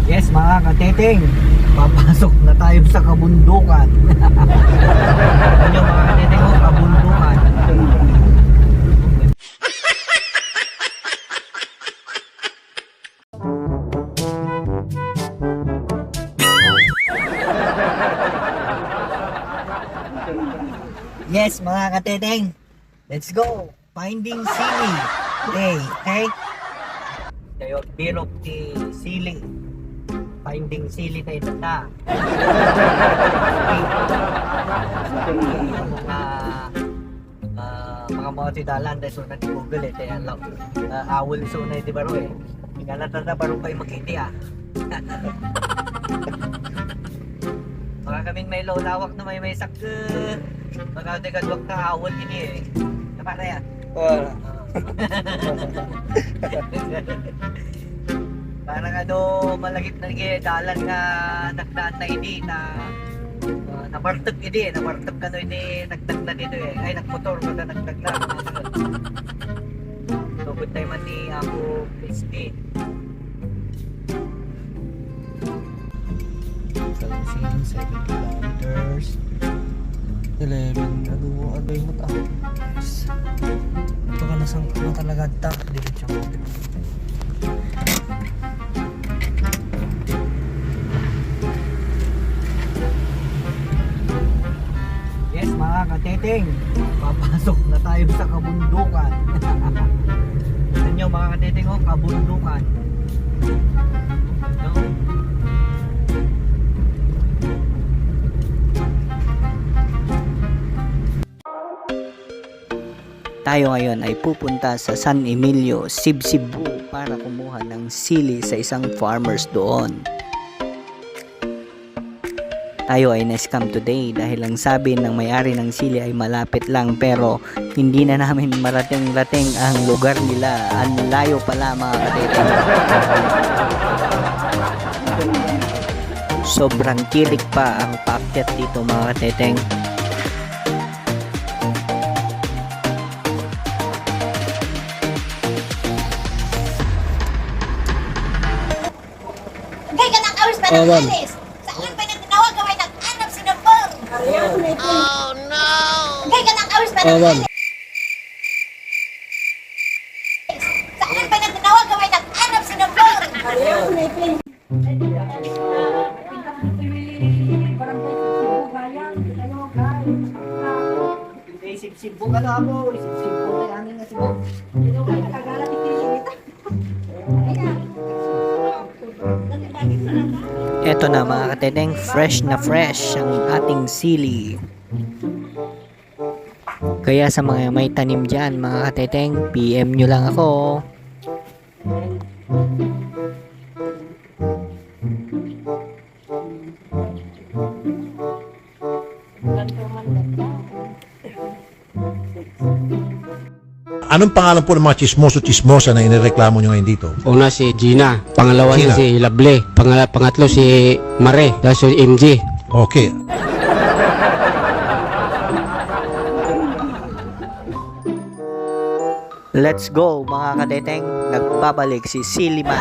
Yes mga kateteng, papasok na tayo sa kabundukan. Ano mga kateteng, oh, kabundukan. Yes mga kateteng, let's go! Finding Sili. Okay? Tayo, birok ti Sili. Finding Sili tayo tanda. Mga mga tidalan dahil so na di Google eh. Kaya awol so na di baro eh. Nga natanda baro kayo makiti ah. Mga kaming may lawak na may sakke. Mga tigadwak na awol ini eh. Tama na yan? Parang ano, malagip na dalan nga nagdaan na ini na namartag ini, namartag ka no ini nagdag na dito eh. Ay, nagmotor ka na nagdag na. So, good time man ni ako crispy. 7 kilometers. 11, ano yung mata? Ito ka nasang ano talaga ta. Diretso mo. Yes mga kateteng, papasok na tayo sa kabundukan. Tignan nyo mga kateteng, oh, kabundukan. No? Tayo ngayon ay pupunta sa San Emilio, Cebu para kumuha ng sili sa isang farmers doon. Tayo ay na-scam today dahil ang sabi ng may-ari ng sili ay malapit lang pero hindi na namin marating-rating ang lugar nila. Ang layo pala mga kateteng. Sobrang tirik pa ang paakyat dito mga kateteng. Saan pa nagtawag ka may nag-anap si Nabor? Oh no! Kaya ka nang awis pa nag-alis? Saan pa nagtawag ka may nag-anap si Nabor? Isip-sipo ka na mo, isip-sipo tayo amin nga sipo. Eto na mga kateteng, fresh na fresh ang ating sili. Kaya sa mga may tanim dyan mga kateteng, PM nyo lang ako. Anong pangalan po ng mga chismoso-chismosa na inireklamo nyo ngayon dito? Una si Gina, pangalawa Gina. si Lovely, pangatlo si Mare, tapos si MG. Okay. Let's go mga kateteng, nagbabalik si Siliman.